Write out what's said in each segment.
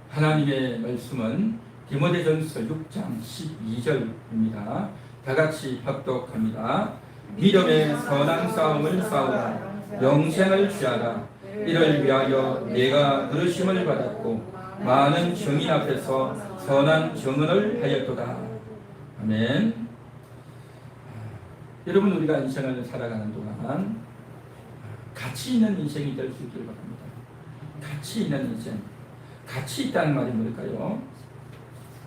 하나님의 말씀은 디모데전서 6장 12절입니다. 다 같이 합독합니다. 믿음의 선한 싸움을 싸우라. 영생을 취하라. 이를 위하여 내가 부르심을 받았고 많은 증인 앞에서 선한 증언을 하였도다. 아멘. 여러분, 우리가 인생을 살아가는 동안 가치 있는 인생이 될 수 있기를 바랍니다. 가치 있는 인생. 가치 있다는 말이 뭘까요?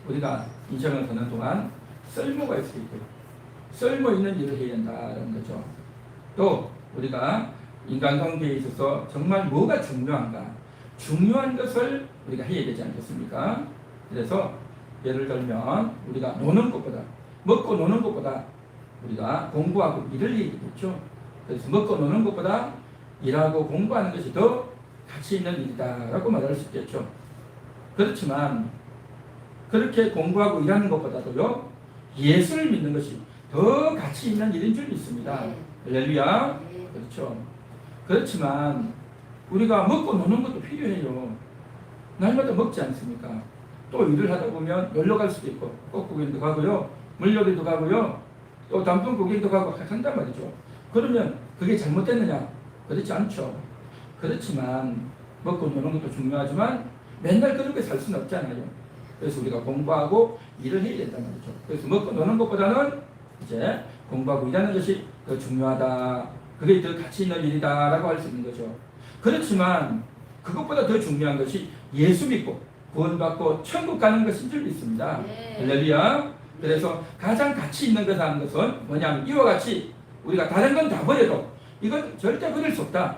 우리가 인생을 사는 동안 쓸모가 있을 수 있고 쓸모 있는 일을 해야 된다는 거죠. 또 우리가 인간관계에 있어서 정말 뭐가 중요한가? 중요한 것을 우리가 해야 되지 않겠습니까? 그래서 예를 들면 우리가 노는 것보다, 먹고 노는 것보다 우리가 공부하고 일을 해야 되겠죠. 그래서 먹고 노는 것보다 일하고 공부하는 것이 더 가치 있는 일이다라고 말할 수 있겠죠. 그렇지만 그렇게 공부하고 일하는 것보다도요, 예수를 믿는 것이 더 가치 있는 일인 줄 믿습니다. 할렐루야. 그렇죠. 그렇지만 우리가 먹고 노는 것도 필요해요. 날마다 먹지 않습니까? 또 일을 하다 보면 놀러 갈 수도 있고 꽃구경도 가고요, 물놀이도 가고요, 또 단풍 구경도 가고 한단 말이죠. 그러면 그게 잘못됐느냐? 그렇지 않죠. 그렇지만 먹고 노는 것도 중요하지만 맨날 그렇게 살 수는 없잖아요. 그래서 우리가 공부하고 일을 해야 된단 말이죠. 그래서 먹고 노는 것보다는 이제 공부하고 일하는 것이 더 중요하다. 그게 더 가치 있는 일이다라고 할 수 있는 거죠. 그렇지만 그것보다 더 중요한 것이 예수 믿고 구원받고 천국 가는 것인 줄 믿습니다. 할렐루야. 그래서 가장 가치 있는 것 하는 것은 뭐냐면 이와 같이 우리가 다른 건 다 버려도 이건 절대 버릴 수 없다.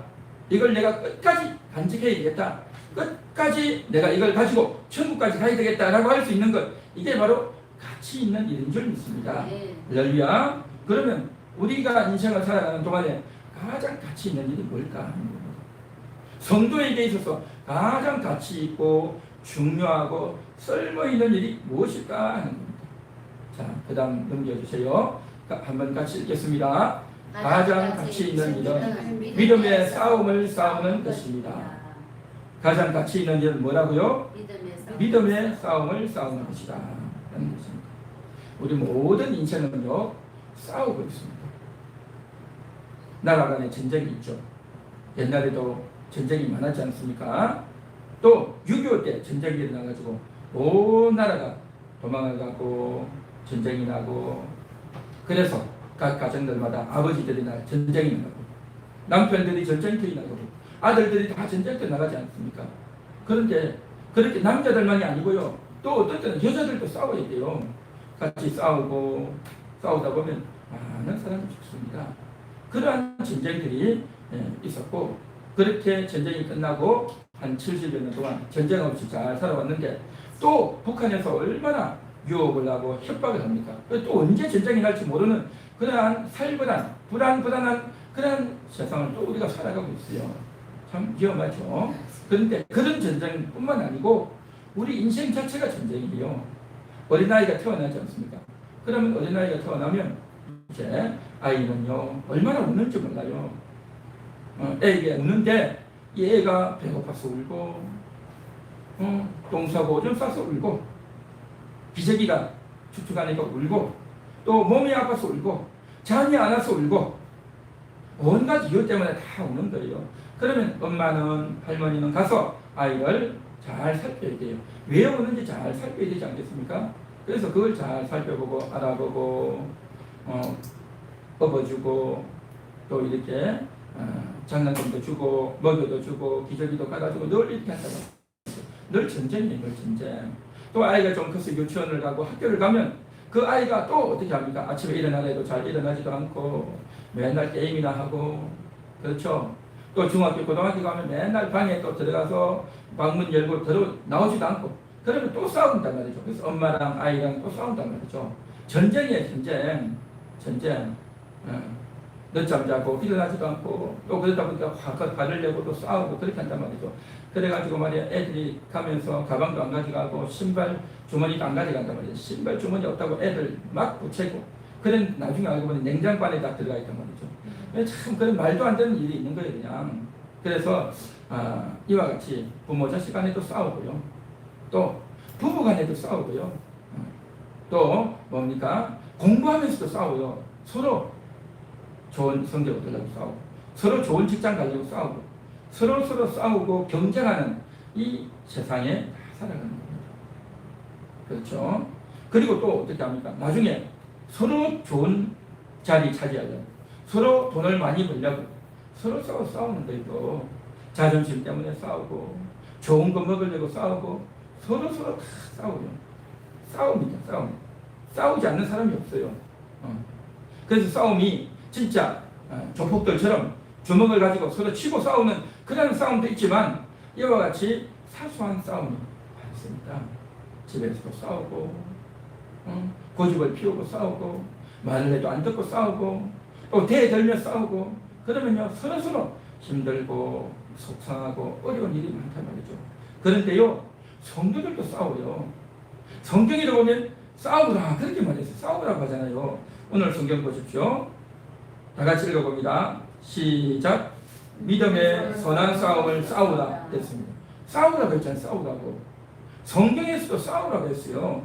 이걸 내가 끝까지 간직해야 되겠다. 끝까지 내가 이걸 가지고 천국까지 가야 되겠다라고 할 수 있는 것, 이게 바로 가치 있는 일인 줄 믿습니다. 할렐루야. 그러면 우리가 인생을 살아가는 동안에 가장 가치 있는 일이 뭘까 하는 겁니다. 성도에게 있어서 가장 가치 있고 중요하고 쓸모 있는 일이 무엇일까 하는 겁니다. 자, 그 다음 넘겨주세요. 한번 같이 읽겠습니다. 가장 가치 있는 일은 믿음의 싸움을 싸우는 것입니다. 가장 가치 있는 일은 뭐라고요? 믿음의 싸움을 싸우는 것이다 라는 것입니다. 우리 모든 인생은요, 싸우고 있습니다. 나라 간에 전쟁이 있죠. 옛날에도 전쟁이 많았지 않습니까? 또 6.25 때 전쟁이 일어나가지고 온 나라가 도망을 가고 전쟁이 나고, 그래서 각 가정들마다 아버지들이 날 전쟁이 나고 남편들이 전쟁터에 나가고 아들들이 다 전쟁터에 나가지 않습니까? 그런데 그렇게 남자들만이 아니고요, 또 어떤 때는 여자들도 싸워야 돼요. 같이 싸우고 싸우다 보면 많은 사람이 죽습니다. 그러한 전쟁들이 있었고, 그렇게 전쟁이 끝나고 한 70여 년 동안 전쟁 없이 잘 살아왔는데, 또 북한에서 얼마나 유혹을 하고 협박을 합니까? 또 언제 전쟁이 날지 모르는 그러한 살벌한 불안한 그러한 세상을 또 우리가 살아가고 있어요. 참 위험하죠. 그런데 그런 전쟁뿐만 아니고 우리 인생 자체가 전쟁이에요. 어린아이가 태어나지 않습니까? 그러면 어린아이가 태어나면 이제 아이는요, 얼마나 우는지 몰라요. 애가 우는데 이 애가 배고파서 울고, 똥 싸고 오줌 싸서 울고, 기저귀가 축축하니까 울고, 또 몸이 아파서 울고, 잠이 안 와서 울고, 온갖 이유 때문에 다 우는 거예요. 그러면 엄마는, 할머니는 가서 아이를 잘 살펴야 돼요. 왜 우는지 잘 살펴야 되지 않겠습니까? 그래서 그걸 잘 살펴보고 알아보고 업어주고, 또 이렇게 장난감도 주고 먹여도 주고 기저귀도 깔아주고 늘 이렇게 한다고. 늘 전쟁이에요. 늘 전쟁. 또 아이가 좀 커서 유치원을 가고 학교를 가면 그 아이가 또 어떻게 합니까? 아침에 일어나라 해도 잘 일어나지도 않고 맨날 게임이나 하고, 그렇죠? 또 중학교 고등학교 가면 맨날 방에 또 들어가서 방문 열고 나오지도 않고, 그러면 또 싸운단 말이죠. 그래서 엄마랑 아이랑 또 싸운단 말이죠. 전쟁이에요. 전쟁. 늦잠 자고 일어나지도 않고, 또 그러다 보니까 화를 내고 또 싸우고 그렇게 한단 말이죠. 그래가지고 말이야, 애들이 가면서 가방도 안 가져가고 신발 주머니도 안 가져간단 말이죠. 신발 주머니 없다고 애들 막 붙이고, 그런 나중에 알고 보니 냉장고 안에 다 들어가 있단 말이죠. 참 그런 말도 안 되는 일이 있는 거예요, 그냥. 그래서 이와 같이 부모 자식 간에도 싸우고요. 또 부부간에도 싸우고요. 또 뭡니까? 공부하면서도 싸워요. 서로 좋은 성적 얻으려고 싸우고, 서로 좋은 직장 가려고 싸우고, 서로 싸우고 경쟁하는 이 세상에 살아가는 겁니다. 그렇죠? 그리고 또 어떻게 합니까? 나중에 서로 좋은 자리 차지하려고, 서로 돈을 많이 벌려고 서로 싸우는 거예요. 또 자존심 때문에 싸우고, 좋은 거 먹으려고 싸우고, 서로 다 싸워요. 싸웁니다. 싸우지 않는 사람이 없어요. 그래서 싸움이 진짜 조폭들처럼 주먹을 가지고 서로 치고 싸우는 그런 싸움도 있지만, 이와 같이 사소한 싸움이 많습니다. 집에서도 싸우고, 고집을 피우고 싸우고, 말을 해도 안 듣고 싸우고, 또 대들며 싸우고, 그러면요 서로 힘들고 속상하고 어려운 일이 많단 말이죠. 그런데요 성도들도 싸워요. 성경에 보면 싸우라 그렇게 말했어요. 싸우라고 하잖아요. 오늘 성경 보십시오. 다 같이 읽어봅니다. 시작. 믿음의 선한 싸움을 싸우라 했습니다. 싸우라고 했잖아요. 싸우라고. 성경에서도 싸우라고 했어요.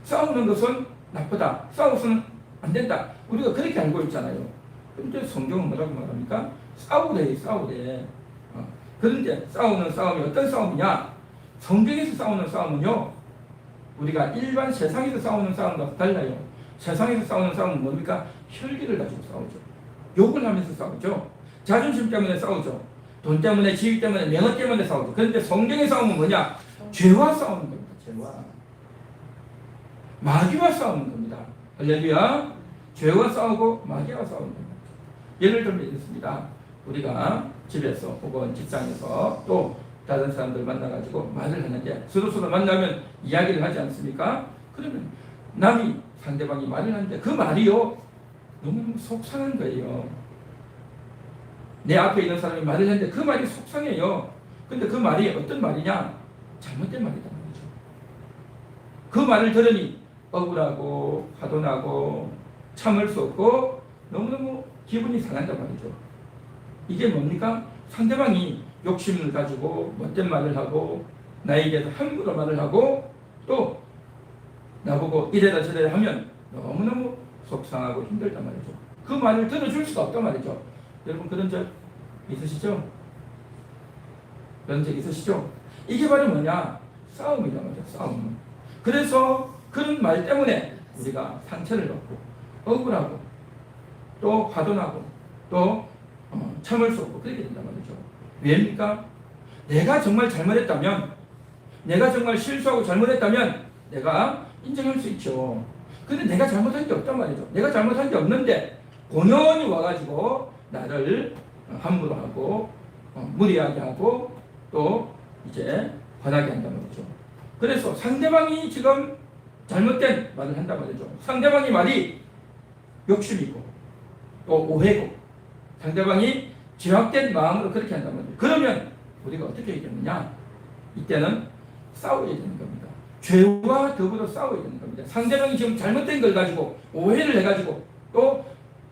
싸우는 것은 나쁘다. 싸워서는 안 된다. 우리가 그렇게 알고 있잖아요. 그런데 성경은 뭐라고 말합니까? 싸우래. 그런데 싸우는 싸움이 어떤 싸움이냐? 성경에서 싸우는 싸움은요, 우리가 일반 세상에서 싸우는 싸움과 달라요. 세상에서 싸우는 싸움은 뭡니까? 혈기를 가지고 싸우죠. 욕을 하면서 싸우죠. 자존심 때문에 싸우죠. 돈 때문에, 지위 때문에, 명예 때문에 싸우죠. 그런데 성경의 싸움은 뭐냐? 죄와 싸우는 겁니다. 죄와. 마귀와 싸우는 겁니다. 할렐루야. 죄와 싸우고 마귀와 싸우는 겁니다. 예를 들면 이렇습니다. 우리가 집에서 혹은 직장에서 또 다른 사람들 만나가지고 말을 하는데, 서로 만나면 이야기를 하지 않습니까? 그러면 남이, 상대방이 말을 하는데 그 말이요 너무 속상한 거예요. 내 앞에 있는 사람이 말을 했는데 그 말이 속상해요. 근데 그 말이 어떤 말이냐? 잘못된 말이다 말이죠. 그 말을 들으니 억울하고 화도 나고 참을 수 없고 너무너무 기분이 상한단 말이죠. 이게 뭡니까? 상대방이 욕심을 가지고 못된 말을 하고, 나에 대해서 함부로 말을 하고, 또 나보고 이래라 저래라 하면 너무너무 속상하고 힘들단 말이죠. 그 말을 들어줄 수가 없단 말이죠. 여러분 그런 적 있으시죠? 그런 적 있으시죠? 이게 바로 뭐냐? 싸움이란 말이죠. 싸움. 그래서 그런 말 때문에 우리가 상처를 받고 억울하고 또 화도 나고 또 참을 수 없고 그렇게 된단 말이죠. 왜입니까? 내가 정말 잘못했다면, 내가 정말 실수하고 잘못했다면 내가 인정할 수 있죠. 근데 내가 잘못한 게 없단 말이죠. 내가 잘못한 게 없는데 본연이 와가지고 나를 함부로 하고 무리하게 하고 또 이제 화나게 한단 말이죠. 그래서 상대방이 지금 잘못된 말을 한단 말이죠. 상대방이 말이 욕심이고 또 오해고 상대방이 죄악된 마음으로 그렇게 한단 말이에요. 그러면 우리가 어떻게 해야 되느냐? 이때는 싸워야 되는 겁니다. 죄와 더불어 싸워야 되는 겁니다. 상대방이 지금 잘못된 걸 가지고 오해를 해가지고 또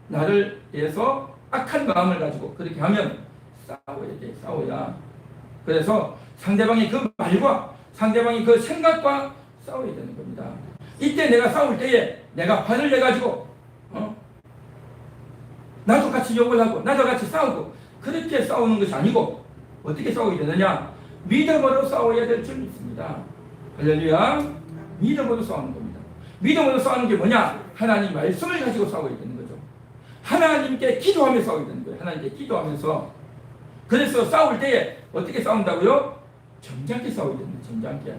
나를 위해서 악한 마음을 가지고 그렇게 하면 싸워야 돼. 싸워야. 그래서 상대방의 그 말과 상대방의 그 생각과 싸워야 되는 겁니다. 이때 내가 싸울 때에 내가 화를 내가지고 나도 같이 욕을 하고 나도 같이 싸우고 그렇게 싸우는 것이 아니고 어떻게 싸워야 되느냐? 믿음으로 싸워야 될 줄 믿습니다. 할렐루야. 믿음으로 싸우는 겁니다. 믿음으로 싸우는 게 뭐냐? 하나님 말씀을 가지고 싸워야 되는 거죠. 하나님께 기도하며 싸워야 되는 거예요. 하나님께 기도하면서. 그래서 싸울 때에 어떻게 싸운다고요? 점잖게 싸워야 됩니다. 점잖게.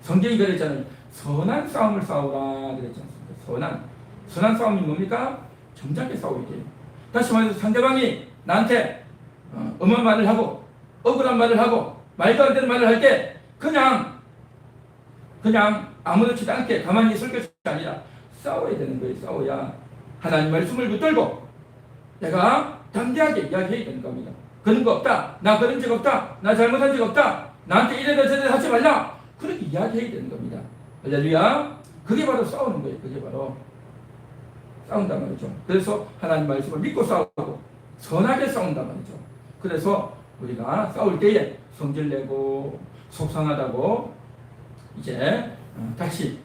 성경이 그랬잖아요. 선한 싸움을 싸우라 그랬지 않습니까? 선한 싸움이 뭡니까? 점잖게 싸워야 돼요. 다시 말해서 상대방이 나한테 엄한 말을 하고 억울한 말을 하고 말도 안 되는 말을 할 때 그냥 아무렇지도 않게 가만히 있을 것이 아니라 싸워야 되는 거예요. 싸워야 하나님 말씀을 붙들고 내가 담대하게 이야기해야 되는 겁니다. 그런 거 없다. 나 그런 적 없다. 나 잘못한 적 없다. 나한테 이래라 저래라 하지 말라. 그렇게 이야기해야 되는 겁니다. 할렐루야. 그게 바로 싸우는 거예요. 그게 바로 싸운단 말이죠. 그래서 하나님 말씀을 믿고 싸우고 선하게 싸운단 말이죠. 그래서 우리가 싸울 때에 성질내고 속상하다고 이제 다시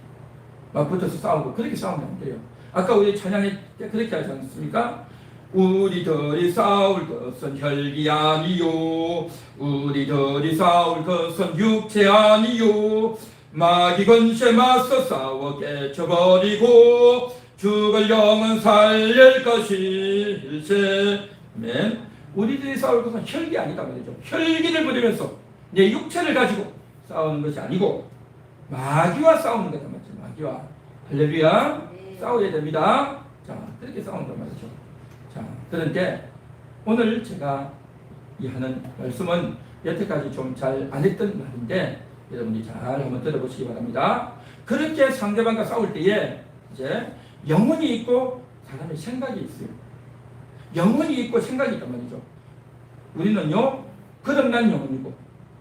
맞붙어서 싸우고 그렇게 싸우면 안 돼요. 아까 우리 찬양에 그렇게 하지 않습니까? 우리들이 싸울 것은 혈기 아니요 우리들이 싸울 것은 육체 아니요 마귀 권세 맞서 싸워 깨쳐버리고 죽을 영은 살릴 것일세. 아멘. 우리들이 싸울 것은 혈기 아니다 말이죠. 혈기를 부리면서 내 육체를 가지고 싸우는 것이 아니고 마귀와 싸우는 거다 말이죠. 마귀와. 할렐루야. 네. 싸워야 됩니다. 자, 그렇게 싸운다 말이죠. 자, 그런데 오늘 제가 이 하는 말씀은 여태까지 좀 잘 안 했던 말인데 여러분이 잘 한번 들어보시기 바랍니다. 그렇게 상대방과 싸울 때에 이제 영혼이 있고 사람의 생각이 있어요. 영혼이 있고 생각이 있단 말이죠. 우리는요, 거듭난 영혼이고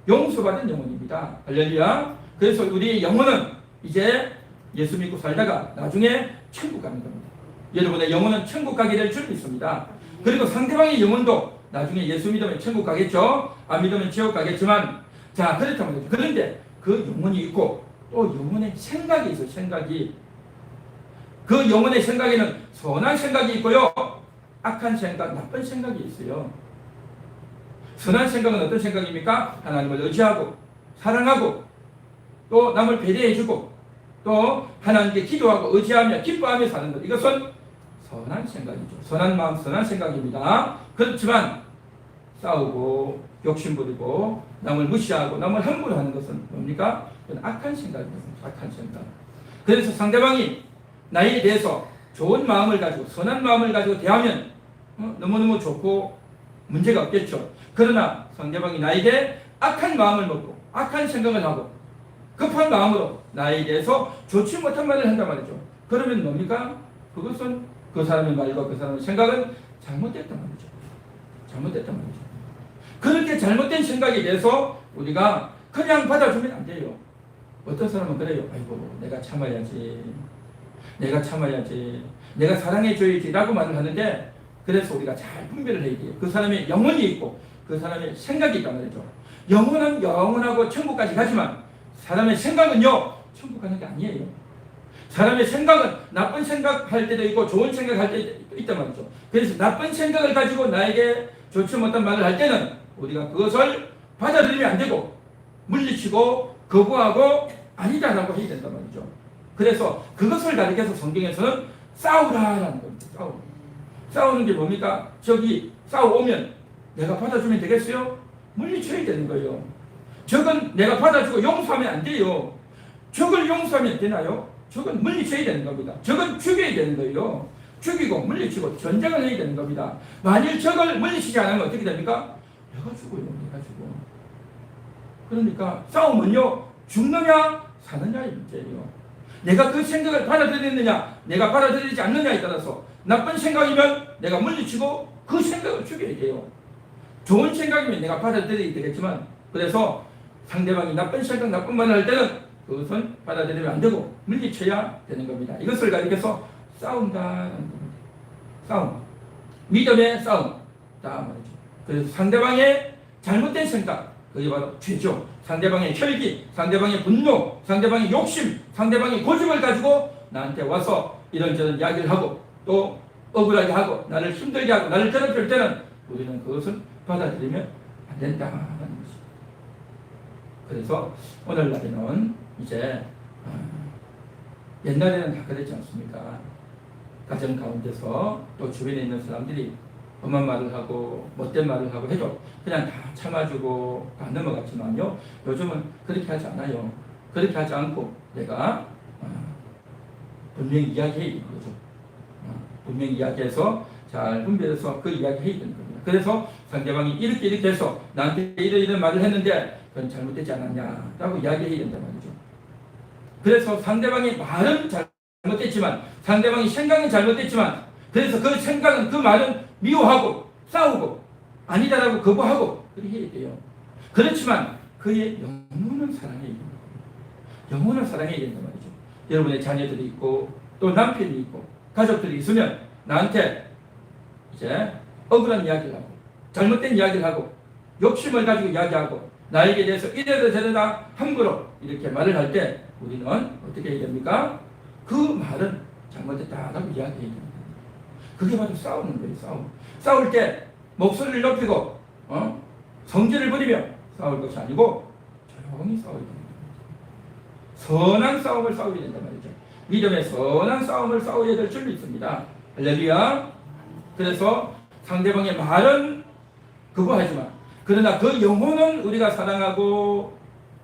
용서받은 영혼입니다. 할렐루야. 그래서 우리의 영혼은 이제 예수 믿고 살다가 나중에 천국 가는 겁니다. 여러분의 영혼은 천국 가게 될 줄 믿습니다. 그리고 상대방의 영혼도 나중에 예수 믿으면 천국 가겠죠. 안 믿으면 지옥 가겠지만, 자, 그렇다면 그런데 그 영혼이 있고 또 영혼의 생각이 있어요. 생각이. 그 영혼의 생각에는 선한 생각이 있고요, 악한 생각, 나쁜 생각이 있어요. 선한 생각은 어떤 생각입니까? 하나님을 의지하고 사랑하고 또 남을 배려해주고 또 하나님께 기도하고 의지하며 기뻐하며 사는 것, 이것은 선한 생각이죠. 선한 마음, 선한 생각입니다. 그렇지만 싸우고 욕심부리고 남을 무시하고 남을 함부로 하는 것은 뭡니까? 그건 악한 생각입니다. 악한 생각. 그래서 상대방이 나에 대해서 좋은 마음을 가지고 선한 마음을 가지고 대하면 너무너무 좋고 문제가 없겠죠. 그러나 상대방이 나에게 악한 마음을 먹고 악한 생각을 하고 급한 마음으로 나에 대해서 좋지 못한 말을 한단 말이죠. 그러면 뭡니까? 그것은 그 사람의 말과 그 사람의 생각은 잘못됐단 말이죠. 잘못됐단 말이죠. 그렇게 잘못된 생각에 대해서 우리가 그냥 받아주면 안 돼요. 어떤 사람은 그래요. 아이고, 내가 참아야지. 내가 참아야지. 내가 사랑해줘야지. 라고 말을 하는데, 그래서 우리가 잘 분별을 해야 돼요. 그 사람의 영혼이 있고 그 사람의 생각이 있단 말이죠. 영혼은 영원하고 천국까지 가지만 사람의 생각은요, 천국 가는 게 아니에요. 사람의 생각은 나쁜 생각할 때도 있고 좋은 생각할 때도 있단 말이죠. 그래서 나쁜 생각을 가지고 나에게 좋지 못한 말을 할 때는 우리가 그것을 받아들이면 안 되고 물리치고 거부하고 아니다라고 해야 된단 말이죠. 그래서 그것을 가리켜서 성경에서는 싸우라라는 겁니다. 싸우는 게 뭡니까? 저기 싸워오면 내가 받아주면 되겠어요? 물리쳐야 되는 거예요. 적은 내가 받아주고 용서하면 안 돼요. 적을 용서하면 되나요? 적은 물리쳐야 되는 겁니다. 적은 죽여야 되는 거예요. 죽이고 물리치고 전쟁을 해야 되는 겁니다. 만일 적을 물리치지 않으면 어떻게 됩니까? 내가 죽어요. 내가 죽어. 그러니까 싸움은요, 죽느냐 사느냐의 문제예요. 내가 그 생각을 받아들이느냐 내가 받아들이지 않느냐에 따라서 나쁜 생각이면 내가 물리치고 그 생각을 죽여야 돼요. 좋은 생각이면 내가 받아들이게 되겠지만, 그래서 상대방이 나쁜 생각, 나쁜 말을 할 때는 그것은 받아들이면 안 되고 물리쳐야 되는 겁니다. 이것을 가리켜서 싸운다는 겁니다. 싸움. 믿음의 싸움. 다 말이죠. 그래서 상대방의 잘못된 생각, 그게 바로 죄죠. 상대방의 혈기, 상대방의 분노, 상대방의 욕심, 상대방의 고집을 가지고 나한테 와서 이런저런 이야기를 하고 또 억울하게 하고 나를 힘들게 하고 나를 괴롭힐 때는 우리는 그것을 받아들이면 안 된다는 것입니다. 그래서 오늘날에는 이제 옛날에는 다 그랬지 않습니까? 가정 가운데서 또 주변에 있는 사람들이 엄한 말을 하고 못된 말을 하고 해도 그냥 다 참아주고 다 넘어갔지만요, 요즘은 그렇게 하지 않아요. 그렇게 하지 않고 내가 분명히 이야기해야 되는 거죠. 분명히 이야기해서 잘 분별해서 그 이야기 해야 되는 겁니다. 그래서 상대방이 이렇게 해서 나한테 이런 말을 했는데 그건 잘못되지 않았냐라고 이야기해야 된단 말이죠. 그래서 상대방의 말은 잘못됐지만 상대방의 생각은 잘못됐지만, 그래서 그 생각은 그 말은 미워하고 싸우고 아니다라고 거부하고 그렇게 해야 돼요. 그렇지만 그의 영혼은 사랑해야 됩니다. 영혼을 사랑해야 된단 말이죠. 여러분의 자녀들이 있고 또 남편이 있고 가족들이 있으면 나한테 이제 억울한 이야기를 하고 잘못된 이야기를 하고 욕심을 가지고 이야기하고 나에게 대해서 이래라 저래라 함부로 이렇게 말을 할 때 우리는 어떻게 해야 됩니까? 그 말은 잘못했다라고 이야기해야 됩니다. 그게 바로 싸우는 거예요. 싸울 때 목소리를 높이고 성질을 부리며 싸울 것이 아니고 조용히 싸워야 됩니다. 선한 싸움을 싸워야 된단 말이죠. 믿음의 선한 싸움을 싸워야 될 줄 믿습니다. 할렐루야. 그래서 상대방의 말은 그거하지만 그러나 그 영혼은 우리가 사랑하고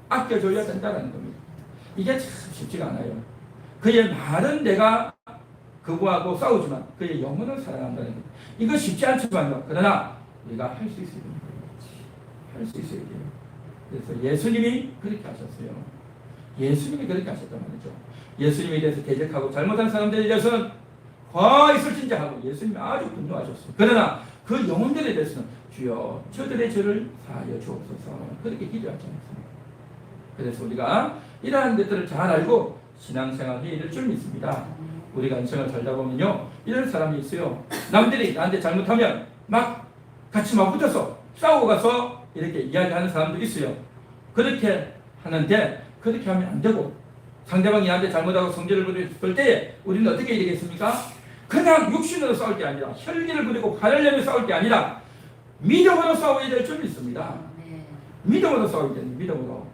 아껴줘야 된다는 겁니다. 이게 참 쉽지가 않아요. 그의 말은 내가 그거하고 싸우지만 그의 영혼을 사랑한다는 겁니다. 이거 쉽지 않지만요. 그러나 우리가 할 수 있어야 됩니다. 할 수 있어야 돼요. 그래서 예수님이 그렇게 하셨어요. 예수님이 그렇게 하셨단 말이죠. 예수님에 대해서 대적하고 잘못한 사람들에 대해서는 화 있을진지 하고 예수님이 아주 분노하셨어요. 그러나 그 영혼들에 대해서는 주여 저들의 죄를 사하여 주옵소서 그렇게 기도하지 않습니다. 그래서 우리가 이러한 것들을 잘 알고 신앙생활 해야 될 줄 믿습니다. 우리가 인생을 살다 보면요 이런 사람이 있어요. 남들이 나한테 잘못하면 막 같이 막 붙어서 싸우고 가서 이렇게 이야기하는 사람도 있어요. 그렇게 하는데 그렇게 하면 안 되고 상대방이 나한테 잘못하고 성질을 부릴 때에 우리는 어떻게 해야 되겠습니까? 그냥 육신으로 싸울 게 아니라 혈기를 부리고 화를 내며 싸울 게 아니라 믿음으로 싸워야 될 줄 믿습니다. 믿음으로 싸워야 됩니다. 믿음으로.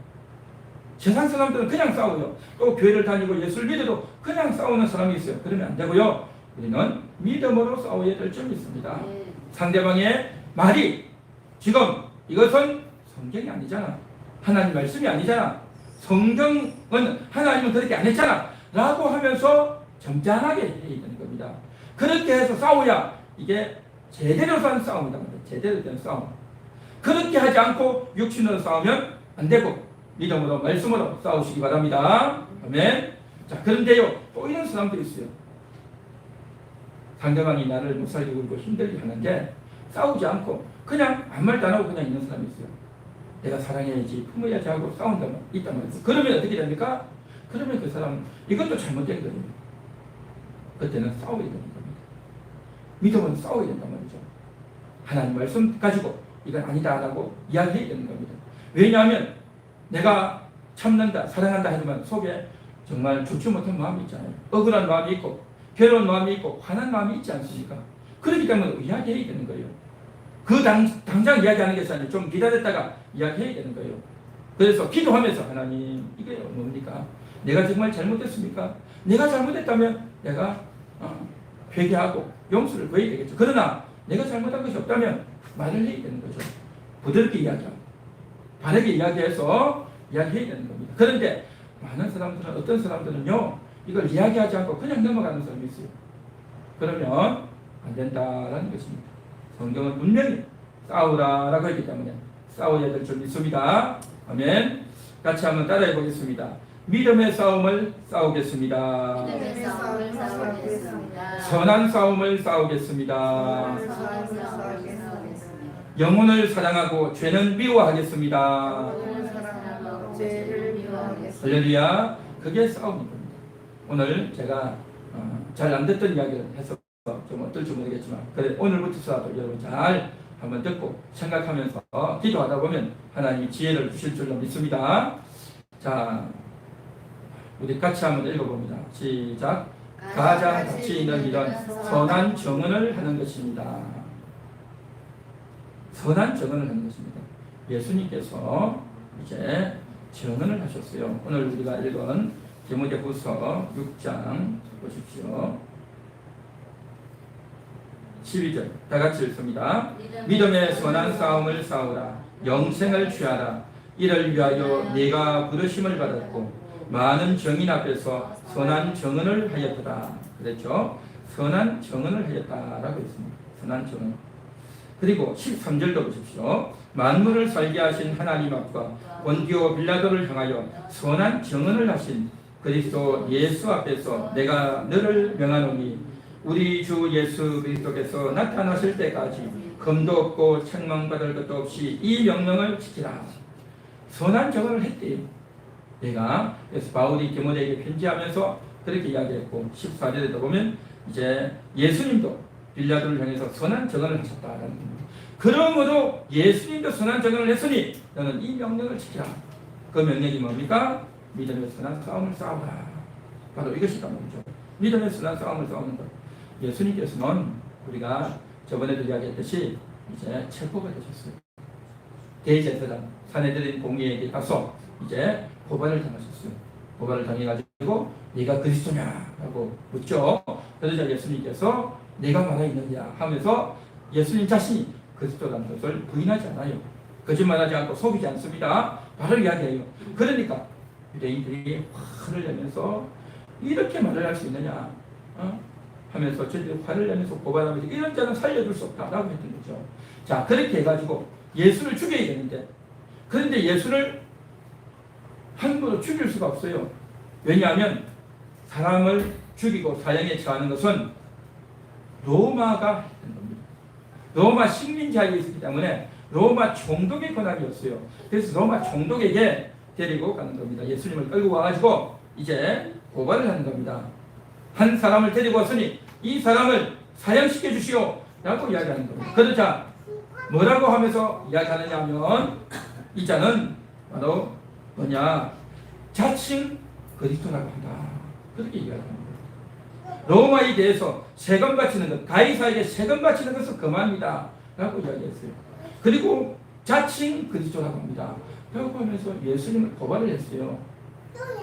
세상 사람들은 그냥 싸워요. 또 교회를 다니고 예수를 믿어도 그냥 싸우는 사람이 있어요. 그러면 안 되고요. 우리는 믿음으로 싸워야 될 줄 믿습니다. 상대방의 말이 지금 이것은 성경이 아니잖아. 하나님 말씀이 아니잖아. 성경은 하나님은 그렇게 안 했잖아. 라고 하면서 점잖하게 해야 되는 겁니다. 그렇게 해서 싸워야 이게 제대로 산 싸움이다. 제대로 된 싸움. 그렇게 하지 않고 육신으로 싸우면 안 되고 믿음으로 말씀으로 싸우시기 바랍니다. 아멘. 자, 그런데요 또 이런 사람들이 있어요. 상대방이 나를 못 살게 굴고 힘들게 하는데 싸우지 않고 그냥 아무 말도 안 하고 그냥 있는 사람이 있어요. 내가 사랑해야지 품어야지 하고 싸운다면 있단 말이에요. 그러면 어떻게 됩니까? 그러면 그 사람은 이것도 잘못된 거예요. 그때는 싸워야 되는 겁니다. 믿음은 싸워야 된단 말이죠. 하나님 말씀 가지고 이건 아니다라고 이야기해야 되는 겁니다. 왜냐하면 내가 참는다 사랑한다 하지만 속에 정말 좋지 못한 마음이 있잖아요. 억울한 마음이 있고 괴로운 마음이 있고 화난 마음이 있지 않습니까? 그렇기 때문에 이야기해야 되는 거예요. 당장 이야기하는 것이 아니라 좀 기다렸다가 이야기해야 되는 거예요. 그래서 기도하면서 하나님 이게 뭡니까? 내가 정말 잘못했습니까? 내가 잘못했다면 내가 회개하고 용서를 구해야 되겠죠. 그러나 내가 잘못한 것이 없다면 말을 해야 되는 거죠. 부드럽게 이야기하고 바르게 이야기해서 이야기해야 되는 겁니다. 그런데 많은 사람들은 어떤 사람들은요 이걸 이야기하지 않고 그냥 넘어가는 사람이 있어요. 그러면 안 된다라는 것입니다. 성경은 분명히 싸우라라고 했기 때문에 싸워야 될 줄 믿습니다. 아멘. 같이 한번 따라해 보겠습니다. 믿음의 싸움을 싸우겠습니다. 믿음의 싸움을 싸우겠습니다. 선한 싸움을 싸우겠습니다. 영혼을 사랑하고 죄는 미워하겠습니다. 할렐루야. 그게 싸움입니다. 오늘 제가 잘 안 듣던 이야기를 해서 좀 어떨지 모르겠지만 그래 오늘부터라도 여러분 잘 한번 듣고 생각하면서 기도하다 보면 하나님이 지혜를 주실 줄로 믿습니다. 자, 우리 같이 한번 읽어봅니다. 시작. 가장 가치 있는 일은 선한 정언을 하는 것입니다. 선한 정언을 하는 것입니다. 예수님께서 이제 정언을 하셨어요. 오늘 우리가 읽은 디모데후서 6장 보십시오. 12절 다 같이 읽습니다. 믿음의 선한 싸움을 싸우라. 영생을 취하라. 이를 위하여 네가 부르심을 받았고 많은 정인 앞에서 선한 정언을 하였다. 그랬죠? 선한 정언을 하였다라고 했습니다. 선한 정언. 그리고 13절도 보십시오. 만물을 살게 하신 하나님 앞과 본디오 빌라도를 향하여 선한 정언을 하신 그리스도 예수 앞에서 내가 너를 명하노니 우리 주 예수 그리스도께서 나타나실 때까지 금도 없고 책망받을 것도 없이 이 명령을 지키라. 선한 정언을 했대요. 내가 그래서 바울이 디모데에게 편지하면서 그렇게 이야기했고 14절에도 보면 이제 예수님도 빌라도를 향해서 선한 정언을 하셨다라는 겁니다. 그러므로 예수님도 선한 정언을 했으니 너는 이 명령을 지키라. 그 명령이 뭡니까? 믿음의 선한 싸움을 싸우라. 바로 이것이다 말이죠. 믿음의 선한 싸움을 싸우는 것. 예수님께서는 우리가 저번에도 이야기했듯이 이제 체포가 되셨어요. 대제사장 산헤드린 공의에게 가서 이제 고발을 당하셨어요. 고발을 당해가지고 네가 그리스도냐라고 묻죠. 그러자 예수님께서 내가 말하 있느냐 하면서 예수님 자신이 그리스도라는 것을 부인하지 않아요. 거짓말하지 않고 속이지 않습니다. 바로 이야기해요. 그러니까 유대인들이 화를 내면서 이렇게 말을 할 수 있느냐 하면서 저들이 화를 내면서 고발하면서 이런 자는 살려줄 수 없다라고 했던 거죠. 자, 그렇게 해가지고 예수를 죽여야 되는데, 그런데 예수를 함부로 죽일 수가 없어요. 왜냐하면 사람을 죽이고 사형에 처하는 것은 로마가 했던 겁니다. 로마 식민지하에 있었기 때문에 로마 총독의 권한이었어요. 그래서 로마 총독에게 데리고 가는 겁니다. 예수님을 끌고 와가지고 이제 고발을 하는 겁니다. 한 사람을 데리고 왔으니 이 사람을 사형시켜 주시오 라고 이야기하는 겁니다. 그러자 뭐라고 하면서 이야기하느냐 하면 이 자는 바로 뭐냐, 자칭 그리스도라고 한다. 그렇게 이야기합니다. 로마에 대해서 세금 바치는 것, 가이사에게 세금 바치는 것은 그만이다 라고 이야기했어요. 그리고 자칭 그리스도라고 합니다 라고 하면서 예수님을 고발을 했어요.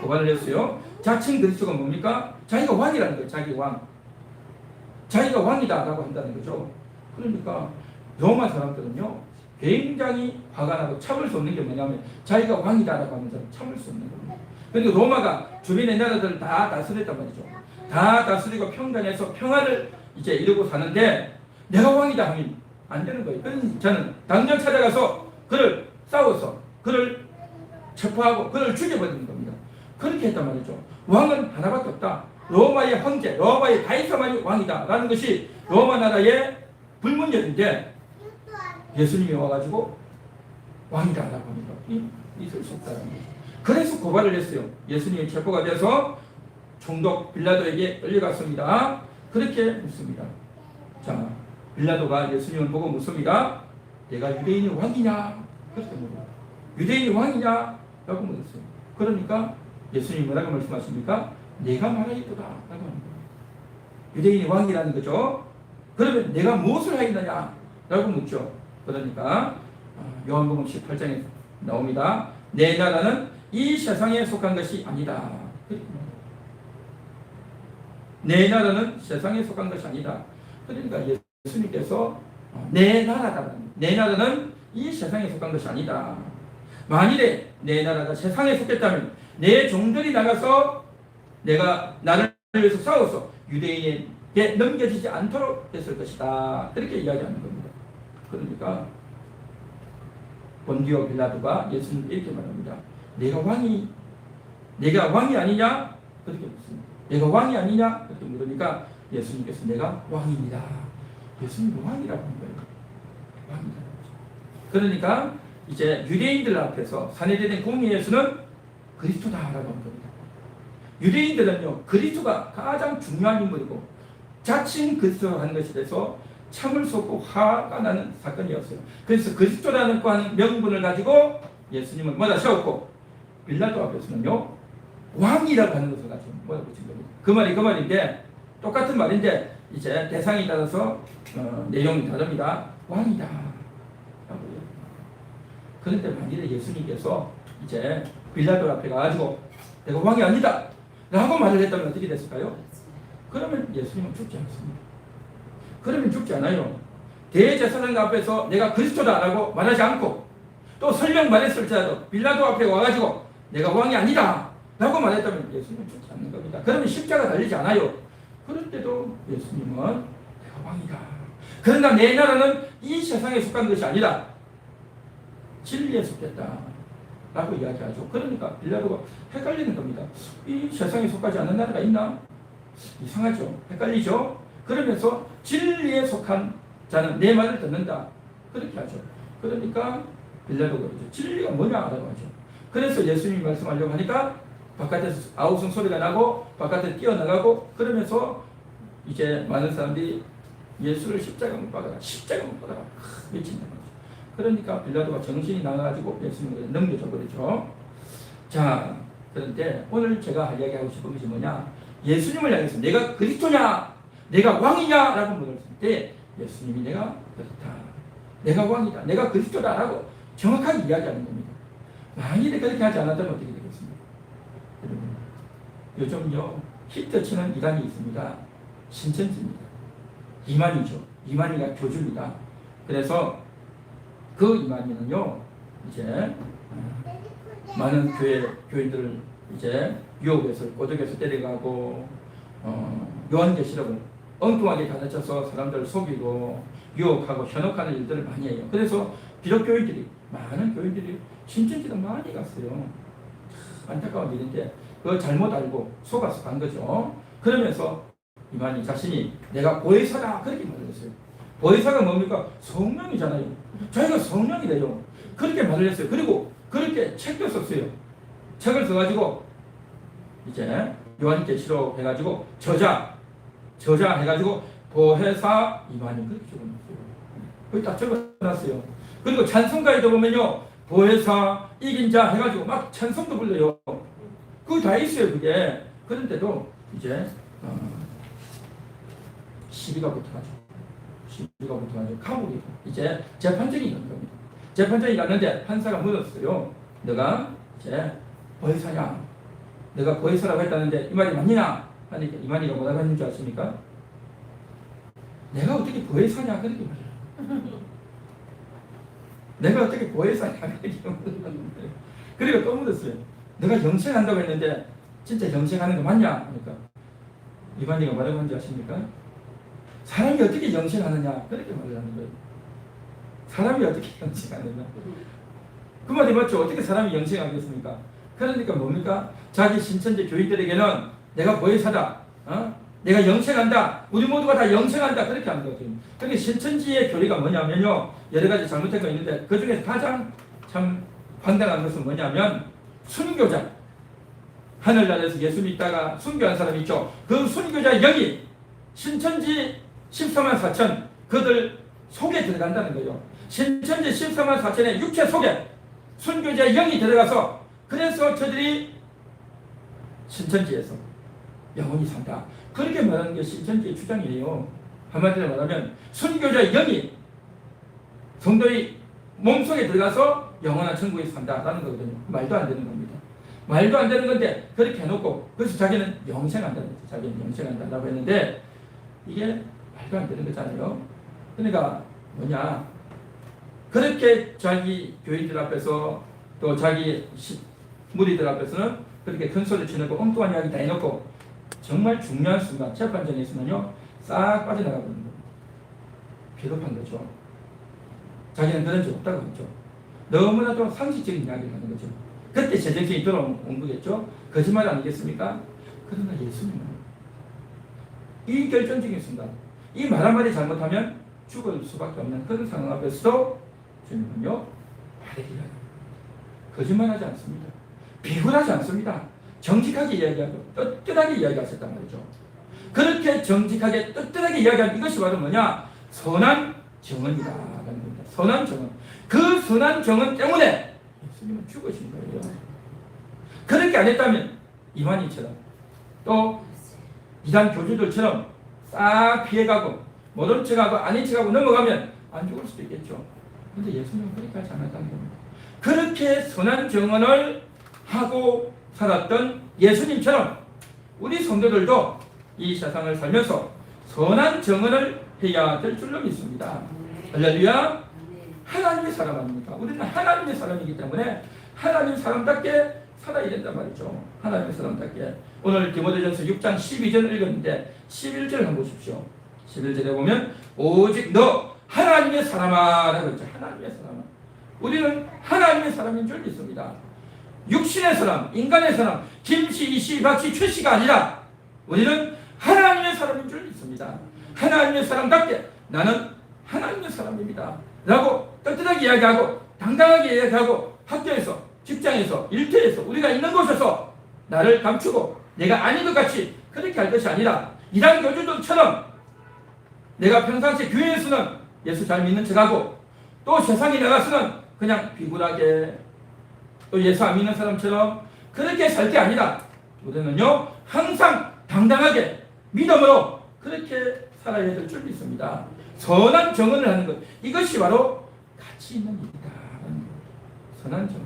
고발을 했어요. 자칭 그리스도가 뭡니까? 자기가 왕이라는 거예요. 자기 왕. 자기가 왕이다 라고 한다는 거죠. 그러니까 로마 사람들은요 굉장히 화가 나고 참을 수 없는 게 뭐냐면 자기가 왕이다 라고 하면서 참을 수 없는 겁니다. 그리고 로마가 주변의 나라들을 다 다스렸단 말이죠. 다 다스리고 평강해서 평화를 이제 이루고 사는데 내가 왕이다 하면 안 되는 거예요. 그래서 저는 당장 찾아가서 그를 싸워서 그를 체포하고 그를 죽여버리는 겁니다. 그렇게 했단 말이죠. 왕은 하나밖에 없다. 로마의 황제, 로마의 가이사만이 왕이다 라는 것이 로마 나라의 불문율인데 예수님이 와가지고 왕이다 라고 합니다. 있을 수 없다는 거예요. 그래서 고발을 했어요. 예수님이 체포가 돼서 총독 빌라도에게 끌려갔습니다. 그렇게 묻습니다. 자, 빌라도가 예수님을 보고 묻습니다. 내가 유대인의 왕이냐? 그렇게 물어요. 유대인이 왕이냐? 라고 물었어요. 그러니까 예수님이 뭐라고 말씀하십니까? 내가 말하였도다 라고 하는 거예요. 유대인이 왕이라는 거죠. 그러면 내가 무엇을 하였느냐? 라고 묻죠. 그러니까 요한복음 18장에 나옵니다. 내 나라는 이 세상에 속한 것이 아니다. 내 나라는 세상에 속한 것이 아니다. 그러니까 예수님께서 내 나라는 이 세상에 속한 것이 아니다. 만일에 내 나라가 세상에 속했다면 내 종들이 나가서 내가 나를 위해서 싸워서 유대인에게 넘겨지지 않도록 했을 것이다. 그렇게 이야기하는 겁니다. 그러니까 본디오 빌라도가 예수님 이렇게 말합니다. 내가 왕이 아니냐? 그렇게 묻습니다. 내가 왕이 아니냐? 그렇게 물으니까 예수님께서 내가 왕입니다. 예수님이 왕이라고 한 거예요. 왕이다. 그러니까 이제 유대인들 앞에서 산헤드린 공의에서는 그리스도다라고 한 겁니다. 유대인들은요 그리스도가 가장 중요한 인물이고 자칭 그리스도라고 하는 것에 대해서 참을 수 없고 화가 나는 사건이었어요. 그래서 그리스도라는 하는 명분을 가지고 예수님은 뭐다 세웠고 빌라도 앞에서는요 왕이라고 하는 것을 가지고 뭐다 붙인 겁니다. 그 말인데 똑같은 말인데 이제 대상에 따라서 내용이 다릅니다. 왕이다. 그런데 만일에 예수님께서 이제 빌라도 앞에 가가지고 내가 왕이 아니다 라고 말을 했다면 어떻게 됐을까요? 그러면 예수님은 죽지 않습니다. 그러면 죽지 않아요. 대제사장 앞에서 내가 그리스도다 라고 말하지 않고 또 설명 말했을지라도 빌라도 앞에 와가지고 내가 왕이 아니다 라고 말했다면 예수님은 죽지 않는 겁니다. 그러면 십자가 달리지 않아요. 그럴 때도 예수님은 내가 왕이다. 그러나 내 나라는 이 세상에 속한 것이 아니라 진리에 속했다 라고 이야기하죠. 그러니까 빌라도가 헷갈리는 겁니다. 이 세상에 속하지 않는 나라가 있나? 이상하죠. 헷갈리죠. 그러면서 진리에 속한 자는 내 말을 듣는다. 그렇게 하죠. 그러니까 빌라도가 그러죠. 진리가 뭐냐라고 하죠. 그래서 예수님이 말씀하려고 하니까 바깥에서 아우성 소리가 나고 바깥에 뛰어나가고 그러면서 이제 많은 사람들이 예수를 십자가 못 박아라. 십자가 못 박아라. 외친단 말이죠. 그러니까 빌라도가 정신이 나가지고 예수님을 넘겨줘 버리죠. 자, 그런데 오늘 제가 이야기하고 싶은 것이 뭐냐? 예수님을 향해서 내가 그리스도냐? 내가 왕이냐? 라고 물었을 때 예수님이 내가 그렇다. 내가 왕이다. 내가 그리스도다. 라고 정확하게 이야기하는 겁니다. 만일에 그렇게 하지 않았다면 어떻게 되겠습니까? 여러분, 요즘요 히트치는 이단이 있습니다. 신천지입니다. 이만희죠. 이만희가 교주입니다. 그래서 그 이만희는요 이제 많은 교인들을 이제 유혹해서 꼬적여서 때려가고 요한계시록을 엉뚱하게 가르쳐서 사람들을 속이고 유혹하고 현혹하는 일들을 많이 해요. 그래서 기독교인들이 많은 교인들이 신천지도 많이 갔어요. 안타까운 일인데 그거 잘못 알고 속아서 간 거죠. 그러면서 이만희 자신이 내가 보혜사다 그렇게 말을 했어요. 보혜사가 뭡니까? 성령이잖아요. 자기가 성령이래요. 그렇게 말을 했어요. 그리고 그렇게 책도 썼어요. 책을 써가지고 이제 요한계시록 해가지고 저자 해가지고 보혜사 이만희 그렇게 적어놨어요. 거기 딱 적어놨어요. 그리고 찬송가에도 보면요 보혜사 이긴 자 해가지고 막 찬송도 불러요. 그거 다 있어요 그게. 그런데도 이제 시비가 붙어가지고 감옥이 이제 재판정이 있는 겁니다. 재판정이 갔는데 판사가 물었어요. 너가 이제 보혜사냐? 내가 보혜사라고 했다는데 이 말이 맞느냐? 하니까 이만희가 뭐라고 했는지 아십니까? 내가 어떻게 보혜사냐? 그렇게 말해요. 내가 어떻게 보혜사냐? 그렇게 물었는데 그리고 또 물었어요. 내가 영생한다고 했는데 진짜 영생하는 거 맞냐? 그러니까 이만희가 뭐라고 하는지 아십니까? 사람이 어떻게 영생하느냐? 그렇게 말을 하는 거예요. 사람이 어떻게 영생하느냐? 그 말이 맞죠? 어떻게 사람이 영생하겠습니까? 그러니까 뭡니까? 자기 신천지 교인들에게는 내가 보혜사다. 내가 영생한다. 우리 모두가 다 영생한다. 그렇게 하는 거죠. 그러니까 신천지의 교리가 뭐냐면요. 여러 가지 잘못된 거 있는데 그 중에 가장 참 황당한 것은 뭐냐면 순교자. 하늘나라에서 예수 믿다가 순교한 사람이 있죠. 그 순교자의 영이 신천지 14만 4천 그들 속에 들어간다는 거예요. 신천지 14만 4천의 육체 속에 순교자의 영이 들어가서 그래서 저들이 신천지에서 영원히 산다. 그렇게 말하는 게 신천지의 주장이에요. 한마디로 말하면 순교자의 영이 성도의 몸속에 들어가서 영원한 천국에 산다라는 거거든요. 말도 안 되는 겁니다. 말도 안 되는 건데 그렇게 해놓고 그래서 자기는 영생한다는 거죠. 자기는 영생한다라고 했는데 이게 말도 안 되는 거잖아요. 그러니까 뭐냐 그렇게 자기 교인들 앞에서 또 자기 무리들 앞에서는 그렇게 큰 소리 치는 거 엉뚱한 이야기 다 해놓고 정말 중요한 순간 재판정에 있으면요 싹 빠져나가버리는 겁니다. 비겁한 거죠. 자기는 그런 적 없다고 했죠. 너무나도 상식적인 이야기를 하는 거죠. 그때 제정신이 돌아온 거겠죠. 거짓말 아니겠습니까? 그러나 예수님은 이 결정적인 순간 이 말 한마디 잘못하면 죽을 수밖에 없는 그런 상황 앞에서도 주님은요 바르게 거짓말하지 않습니다. 비굴하지 않습니다. 정직하게 이야기하고 떳떳하게 이야기하셨단 말이죠. 그렇게 정직하게 떳떳하게 이야기한 이것이 바로 뭐냐? 선한 정언이다 라는 겁니다. 선한 정언. 그 선한 정언 때문에 예수님은 죽으신 거예요. 그렇게 안 했다면 이만희처럼 또 이단 교주들처럼 싹 피해가고 모른 척하고 아닌 척하고 넘어가면 안 죽을 수도 있겠죠. 근데 예수님은 그렇게 하지 않았다는 겁니다. 그렇게 선한 정언을 하고 살았던 예수님처럼 우리 성도들도 이 세상을 살면서 선한 정언을 해야 될 줄로 믿습니다. 할렐루야. 하나님의 사람 아닙니까? 우리는 하나님의 사람이기 때문에 하나님 사람답게 살아야 된단 말이죠. 하나님의 사람답게. 오늘 디모데전서 6장 12절 읽었는데 11절 한번 보십시오. 11절에 보면 오직 너 하나님의 사람아 라고 했죠. 하나님의 사람아. 우리는 하나님의 사람인 줄 믿습니다. 육신의 사람, 인간의 사람, 김씨, 이씨, 박씨, 최씨가 아니라 우리는 하나님의 사람인 줄 믿습니다. 하나님의 사람답게 나는 하나님의 사람입니다 라고 떳떳하게 이야기하고 당당하게 이야기하고 학교에서, 직장에서, 일터에서, 우리가 있는 곳에서 나를 감추고 내가 아닌 것 같이 그렇게 할 것이 아니라 이단 교주들처럼 내가 평상시 교회에서는 예수 잘 믿는 척하고 또 세상에 나가서는 그냥 비굴하게 또 예수 안 믿는 사람처럼 그렇게 살 게 아니라 우리는요 항상 당당하게 믿음으로 그렇게 살아야 될 줄 믿습니다. 선한 정언을 하는 것, 이것이 바로 가치 있는 일이다. 선한 정언.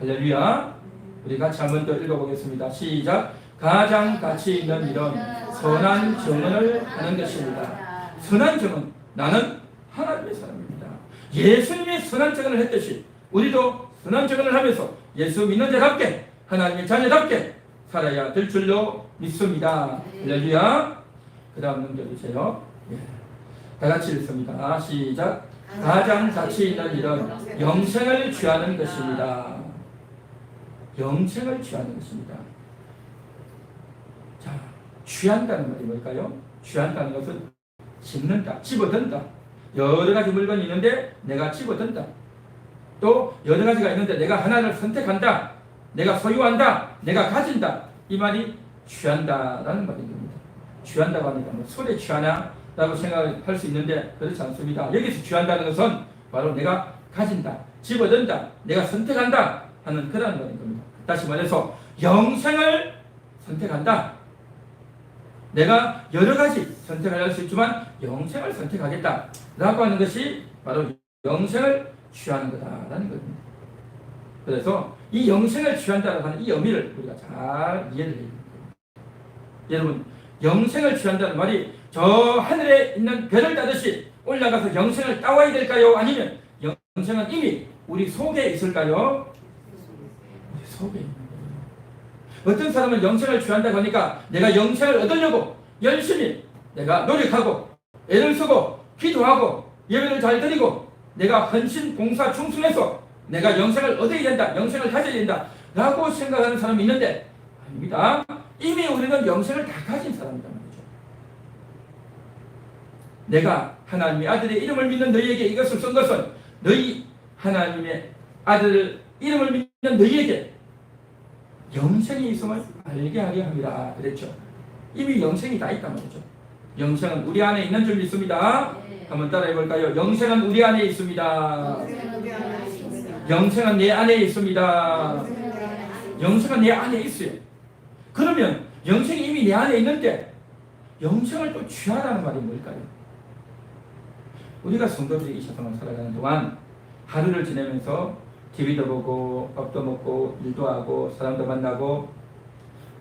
할렐루야. 우리 같이 한 번 더 읽어보겠습니다. 시작. 가장 가치 있는 일은 선한 정언을 하는 것입니다. 선한 정언, 나는 하나님의 사람입니다. 예수님이 선한 정언을 했듯이 우리도 선한 정언을 하면서 예수 믿는 자답게 하나님의 자녀답게 살아야 될 줄로 믿습니다. 할렐루야. 그 다음 넘겨주세요. 예. 다 같이 읽습니다. 시작. 가장 가치 있는 일은 영생을 취하는 것입니다. 영생을 취하는 것입니다. 자, 취한다는 말이 뭘까요? 취한다는 것은 집는다, 집어든다. 여러 가지 물건이 있는데 내가 집어든다. 또 여러 가지가 있는데 내가 하나를 선택한다. 내가 소유한다. 내가 가진다. 이 말이 취한다라는 말인 겁니다. 취한다고 하니까 뭐 술에 취하나? 라고 생각할 수 있는데 그렇지 않습니다. 여기서 취한다는 것은 바로 내가 가진다, 집어든다, 내가 선택한다 하는 그런 말인 겁니다. 다시 말해서 영생을 선택한다. 내가 여러 가지 선택을 할 수 있지만 영생을 선택하겠다 라고 하는 것이 바로 영생을 취하는 거다라는 겁니다. 그래서 이 영생을 취한다라고 하는 이 의미를 우리가 잘 이해를 해야 됩니다. 여러분, 영생을 취한다는 말이 저 하늘에 있는 별을 따듯이 올라가서 영생을 따와야 될까요? 아니면 영생은 이미 우리 속에 있을까요? 우리 속에 있는 거예요. 어떤 사람은 영생을 취한다고 하니까 내가 영생을 얻으려고 열심히 내가 노력하고 애를 쓰고 기도하고 예배를 잘 드리고 내가 헌신 봉사 충성해서 내가 영생을 얻어야 된다, 영생을 가져야 된다 라고 생각하는 사람이 있는데 아닙니다. 이미 우리는 영생을 다 가진 사람이다 말이죠. 내가 하나님의 아들의 이름을 믿는 너희에게 이것을 쓴 것은 너희 하나님의 아들 이름을 믿는 너희에게 영생이 있음을 알게 하려 함이라 그랬죠. 이미 영생이 다 있단 말이죠. 영생은 우리 안에 있는 줄 믿습니다. 한번 따라해 볼까요? 영생은 우리 안에 있습니다. 영생은 내 안에 있습니다. 영생은 내 안에 있어요. 그러면 영생이 이미 내 안에 있는데 영생을 또 취하라는 말이 뭘까요? 우리가 성도들이 이 세상을 살아가는 동안 하루를 지내면서 TV도 보고 밥도 먹고 일도 하고 사람도 만나고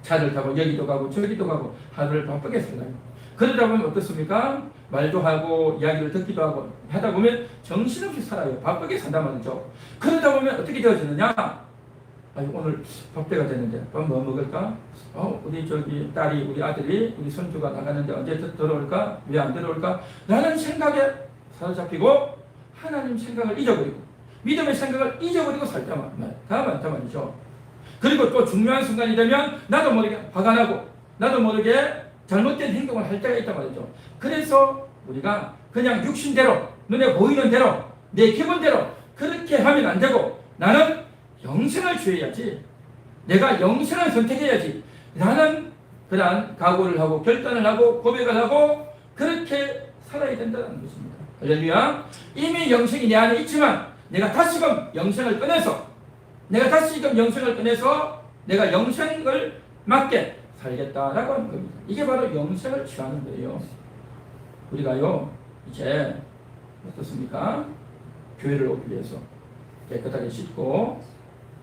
차를 타고 여기도 가고 저기도 가고 하루를 바쁘게 살아요. 그러다 보면 어떻습니까? 말도 하고 이야기를 듣기도 하고 하다 보면 정신없이 살아요. 바쁘게 산단 말이죠. 그러다 보면 어떻게 되어지느냐? 아니, 오늘 밥때가 됐는데 밥 뭐 먹을까? 우리 저기 딸이 우리 아들이 우리 손주가 나가는데 언제 들어올까? 왜 안 들어올까? 라는 생각에 사로잡히고 하나님 생각을 잊어버리고 믿음의 생각을 잊어버리고 살다 많단 말이죠. 그리고 또 중요한 순간이 되면 나도 모르게 화가 나고 나도 모르게 잘못된 행동을 할 때가 있단 말이죠. 그래서 우리가 그냥 육신대로 눈에 보이는 대로 내 기분대로 그렇게 하면 안 되고 나는 영생을 취해야지, 내가 영생을 선택해야지 라는 그러한 각오를 하고 결단을 하고 고백을 하고 그렇게 살아야 된다는 것입니다. 할렐루야. 이미 영생이 내 안에 있지만 내가 다시금 영생을 꺼내서 내가 영생을 맞게 살겠다라고 하는 겁니다. 이게 바로 영생을 취하는 거예요. 우리가요 이제 어떻습니까? 교회를 오기 위해서 깨끗하게 씻고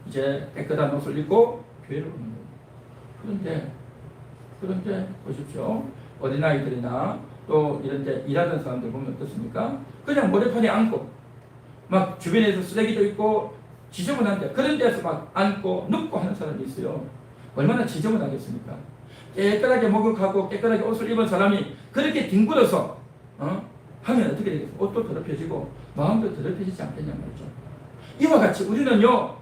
이제 깨끗한 옷을 입고 교회를 오는 거예요. 그런데 보십시오. 어린아이들이나 또 이런 데 일하던 사람들 보면 어떻습니까? 그냥 모래판에 앉고 막 주변에서 쓰레기도 있고 지저분한데 그런 데서 막 앉고 눕고 하는 사람이 있어요. 얼마나 지저분하겠습니까? 깨끗하게 목욕하고 깨끗하게 옷을 입은 사람이 그렇게 뒹굴어서 하면 어떻게 되겠어요? 옷도 더럽혀지고 마음도 더럽혀지지 않겠냐 말이죠. 이와 같이 우리는요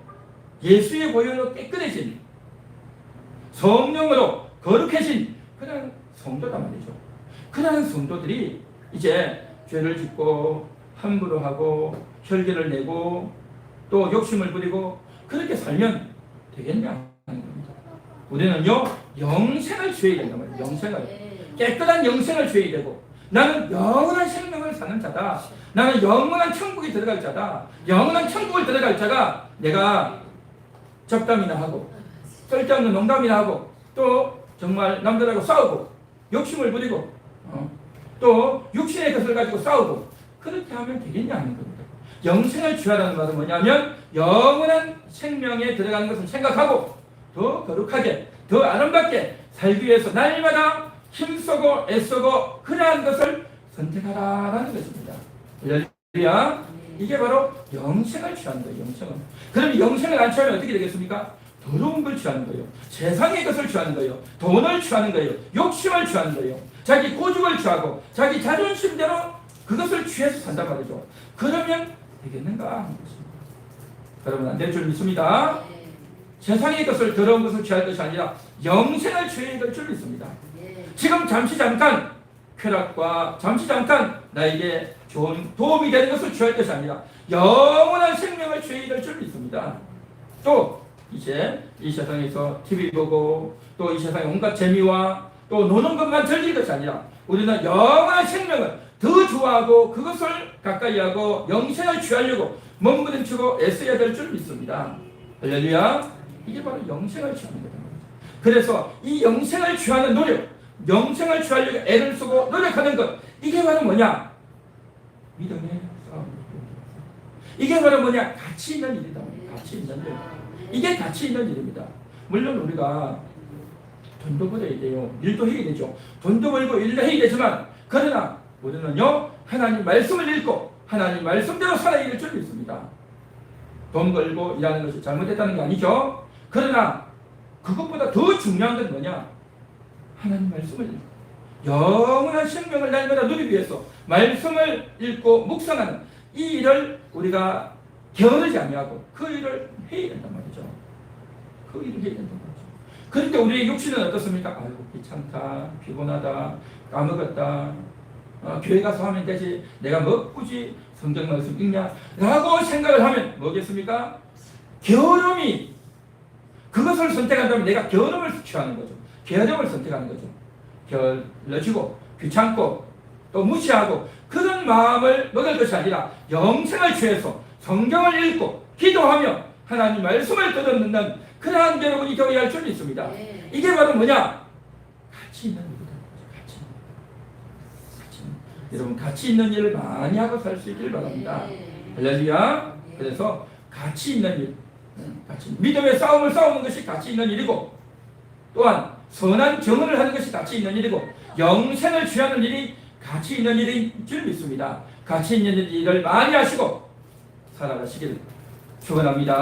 예수의 보혈로 깨끗해진 성령으로 거룩해진 그런 성도단 말이죠. 그런 성도들이 이제 죄를 짓고 함부로 하고 혈기를 내고 또 욕심을 부리고 그렇게 살면 되겠냐 하는 겁니다. 우리는요 영생을 취해야 된단 말이에요. 영생을 깨끗한 영생을 취해야 되고 나는 영원한 생명을 사는 자다. 나는 영원한 천국에 들어갈 자다. 영원한 천국을 들어갈 자가 내가 잡담이나 하고 쓸데없는 농담이나 하고 또 정말 남들하고 싸우고 욕심을 부리고 또 육신의 것을 가지고 싸우고 그렇게 하면 되겠냐 하는 겁니다. 영생을 취하라는 말은 뭐냐면 영원한 생명에 들어가는 것을 생각하고 더 거룩하게 더 아름답게 살기 위해서 날마다 힘쓰고 애쓰고 그러한 것을 선택하라라는 것입니다. 할렐루야. 이게 바로 영생을 취하는 거예요. 영생을. 그럼 영생을 안 취하면 어떻게 되겠습니까? 더러운 걸 취하는 거예요. 세상의 것을 취하는 거예요. 돈을 취하는 거예요. 욕심을 취하는 거예요. 자기 고집을 취하고 자기 자존심대로 그것을 취해서 산단 말이죠. 그러면 되겠는가 하는 것입니다. 여러분 안 될 줄 믿습니다. 세상의 것을 더러운 것을 취할 것이 아니라 영생을 취해야 될 줄 믿습니다. 지금 잠시 잠깐 쾌락과 잠시 잠깐 나에게 좋은 도움이 되는 것을 취할 것이 아니라 영원한 생명을 취해야 될 줄 믿습니다. 또 이제 이 세상에서 TV 보고 또 이 세상의 온갖 재미와 또 노는 것만 즐길 것이 아니라 우리는 영원한 생명을 더 좋아하고 그것을 가까이 하고 영생을 취하려고 몸부림치고 애써야 될 줄 믿습니다. 할렐루야. 이게 바로 영생을 취하는 거다. 그래서 이 영생을 취하는 노력, 영생을 취하려고 애를 쓰고 노력하는 것, 이게 바로 뭐냐? 믿음의 싸움입니다. 이게 바로 뭐냐? 가치 있는 일이다. 가치 있는 일. 이게 가치 있는 일입니다. 물론 우리가 돈도 벌어야 돼요. 일도 해야 되죠. 돈도 벌고 일도 해야 되지만 그러나 우리는요 하나님 말씀을 읽고 하나님 말씀대로 살아야 될 줄 믿습니다. 돈 벌고 일하는 것이 잘못됐다는 게 아니죠. 그러나 그것보다 더 중요한 건 뭐냐? 하나님 말씀을 읽고 영원한 생명을 날마다 누리기 위해서 말씀을 읽고 묵상하는 이 일을 우리가 게으르지 아니하고 그 일을 해야 된단 말이죠. 그 일을 해야 된단 말이죠. 그런데 우리의 육신은 어떻습니까? 아이고 귀찮다, 피곤하다, 까먹었다, 교회 가서 하면 되지, 내가 뭐 굳이 성경 말씀 읽냐 라고 생각을 하면 뭐겠습니까? 게으름이, 그것을 선택한다면 내가 게으름을 취하는 거죠. 게으름을 선택하는 거죠. 게을러지고 귀찮고 또 무시하고 그런 마음을 먹을 것이 아니라 영생을 취해서 성경을 읽고 기도하며 하나님 말씀을 들어듣는 그러한 여러분이 되어야 할 줄 믿습니다. 이게 바로 뭐냐? 가치 있는 일이다. 여러분 가치 있는 일을 많이 하고 살 수 있기를 바랍니다. 할렐루야. 그래서 가치 있는 일, 믿음의 싸움을 싸우는 것이 가치 있는 일이고 또한 선한 경험을 하는 것이 가치 있는 일이고 영생을 취하는 일이 가치 있는 일인 줄 믿습니다. 가치 있는 일을 많이 하시고 살아가시길 축원합니다.